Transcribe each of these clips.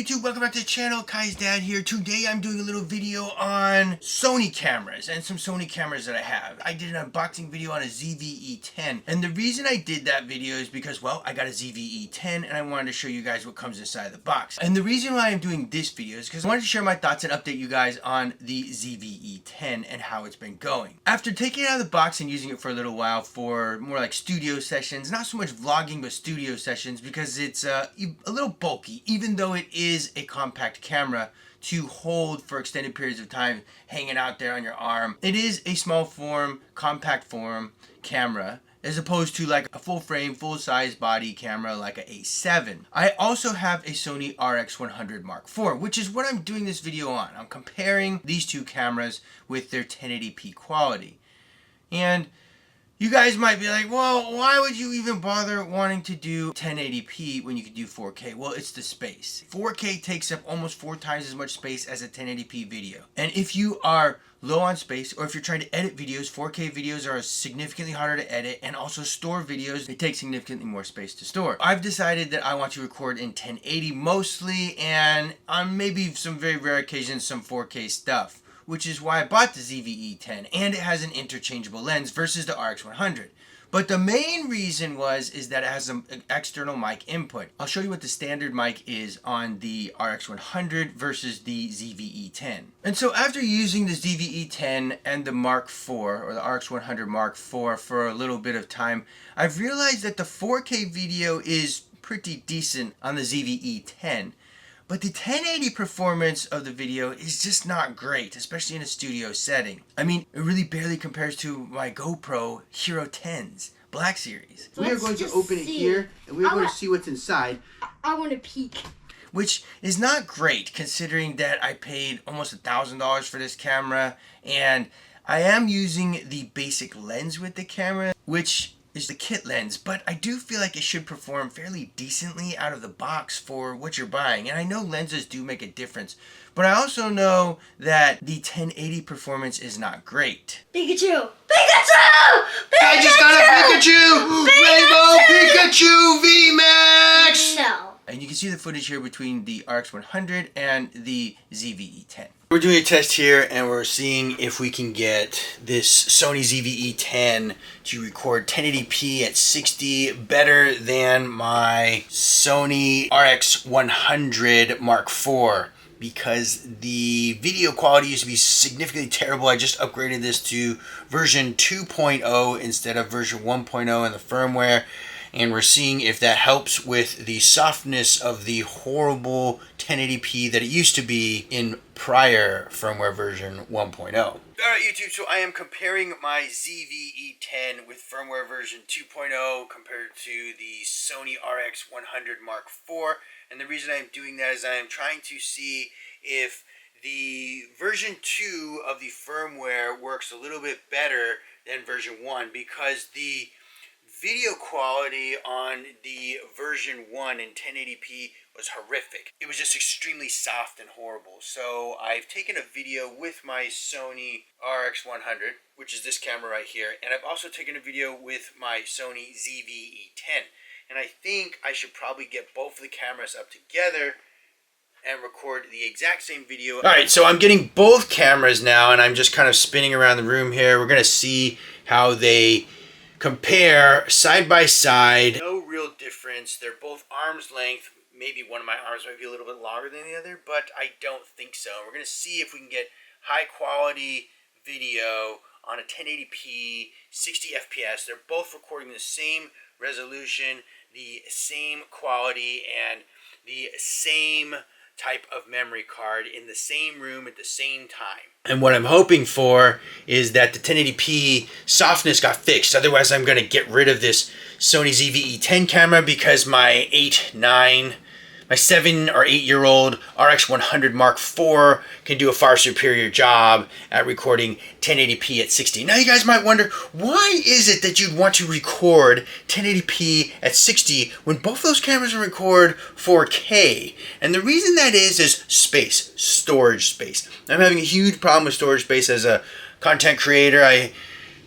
YouTube? Welcome back to the channel. Kai's dad here. Today I'm doing a little video on Sony cameras and some Sony cameras that I have. I did an unboxing video on a ZV-E10, and the reason I did that video is because, well, I got a ZV-E10 and I wanted to show you guys what comes inside the box. And the reason why I'm doing this video is because I wanted to share my thoughts and update you guys on the ZV-E10 and how it's been going. After taking it out of the box and using it for a little while for more like studio sessions, not so much vlogging but studio sessions, because it's a little bulky, even though it is a compact camera to hold for extended periods of time hanging out there on your arm. It is a small form, compact form camera, as opposed to like a full frame, full size body camera like a A7. I also have a Sony RX100M4, which is what I'm doing this video on. I'm comparing these two cameras with their 1080p quality. And you guys might be like, well, why would you even bother wanting to do 1080p when you could do 4K? Well, it's the space. 4K takes up almost 4 times as much space as a 1080p video. And if you are low on space, or if you're trying to edit videos, 4K videos are significantly harder to edit, and also store videos, they take significantly more space to store. I've decided that I want to record in 1080 mostly, and on maybe some very rare occasions, some 4K stuff, which is why I bought the ZV-E10, and it has an interchangeable lens versus the RX100. But the main reason is that it has an external mic input. I'll show you what the standard mic is on the RX100 versus the ZV-E10. And so after using the ZV-E10 and the Mark IV, or the RX100 Mark IV, for a little bit of time, I've realized that the 4K video is pretty decent on the ZV-E10. But the 1080 performance of the video is just not great, especially in a studio setting. I mean, it really barely compares to my GoPro Hero 10s, Black Series. We are going to open it here, and we're going to see what's inside. I want to peek. Which is not great, considering that I paid almost $1,000 for this camera, and I am using the basic lens with the camera, which is the kit lens, but I do feel like it should perform fairly decently out of the box for what you're buying. And I know lenses do make a difference, but I also know that the 1080 performance is not great. Pikachu! Pikachu! I just got a Pikachu! Rainbow Pikachu VMAX! No. And you can see the footage here between the RX100 and the ZV-E10. We're doing a test here, and we're seeing if we can get this Sony ZV-E10 to record 1080p at 60 better than my Sony RX100 Mark IV, because the video quality used to be significantly terrible. I just upgraded this to version 2.0 instead of version 1.0 in the firmware. And we're seeing if that helps with the softness of the horrible 1080p that it used to be in prior firmware version 1.0. Alright YouTube, so I am comparing my ZV-E10 with firmware version 2.0 compared to the Sony RX100 Mark IV. And the reason I'm doing that is I am trying to see if the version 2 of the firmware works a little bit better than version 1, because the video quality on the version 1 in 1080p was horrific. It was just extremely soft and horrible. So I've taken a video with my Sony RX100, which is this camera right here, and I've also taken a video with my Sony ZV-E10. And I think I should probably get both of the cameras up together and record the exact same video. Alright, so I'm getting both cameras now, and I'm just kind of spinning around the room here. We're going to see how they compare side by side. No real difference. They're both arm's length. Maybe one of my arms might be a little bit longer than the other, but I don't think so. We're going to see if we can get high quality video on a 1080p 60 fps. They're both recording the same resolution, the same quality, and the same type of memory card in the same room at the same time. And what I'm hoping for is that the 1080p softness got fixed. Otherwise, I'm going to get rid of this Sony ZV-E10 camera, because my 7 or 8 year old RX100 Mark IV can do a far superior job at recording 1080p at 60. Now you guys might wonder, why is it that you'd want to record 1080p at 60 when both those cameras can record 4K? And the reason that is space, storage space. I'm having a huge problem with storage space as a content creator. I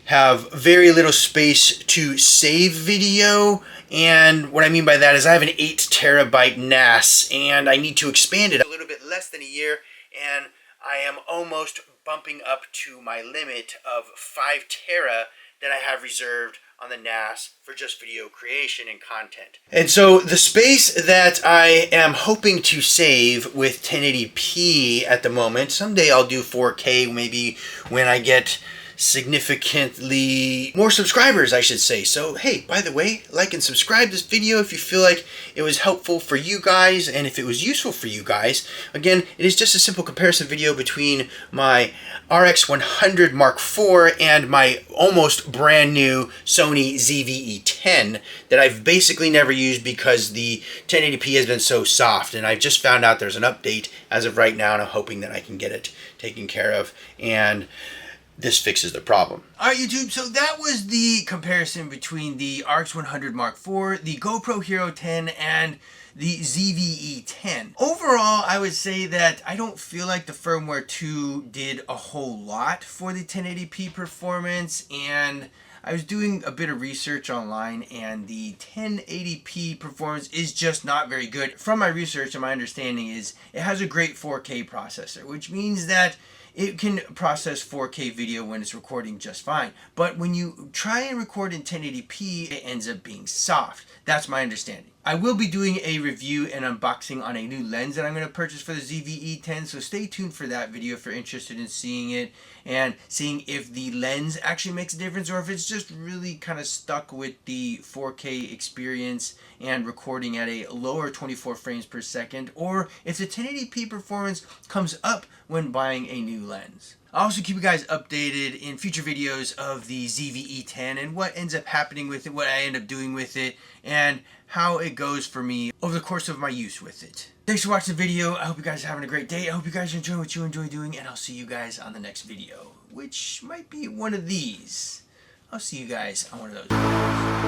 have very little space to save video, And what I mean by that is I have an 8 terabyte NAS and I need to expand it a little bit less than a year, and I am almost bumping up to my limit of 5 tera that I have reserved on the NAS for just video creation and content. And so the space that I am hoping to save with 1080p at the moment, someday I'll do 4K maybe when I get significantly more subscribers, I should say. So hey, by the way, like and subscribe this video if you feel like it was helpful for you guys and if it was useful for you guys. Again, it is just a simple comparison video between my RX100 Mark IV and my almost brand new Sony ZV-E10 that I've basically never used because the 1080p has been so soft, and I've just found out there's an update as of right now, and I'm hoping that I can get it taken care of and this fixes the problem. Alright YouTube, so that was the comparison between the RX100 Mark IV, the GoPro Hero 10, and the ZV-E10. Overall, I would say that I don't feel like the Firmware 2 did a whole lot for the 1080p performance, and I was doing a bit of research online, and the 1080p performance is just not very good. From my research and my understanding is it has a great 4K processor, which means that it can process 4K video when it's recording just fine. But when you try and record in 1080p, it ends up being soft. That's my understanding. I will be doing a review and unboxing on a new lens that I'm going to purchase for the ZV-E10, so stay tuned for that video if you're interested in seeing it and seeing if the lens actually makes a difference or if it's just really kind of stuck with the 4K experience and recording at a lower 24 frames per second, or if the 1080p performance comes up when buying a new lens. I'll also keep you guys updated in future videos of the ZV-E10 and what ends up happening with it, what I end up doing with it, and how it goes for me over the course of my use with it. Thanks for watching the video. I hope you guys are having a great day. I hope you guys are enjoying what you enjoy doing, and I'll see you guys on the next video, which might be one of these. I'll see you guys on one of those videos.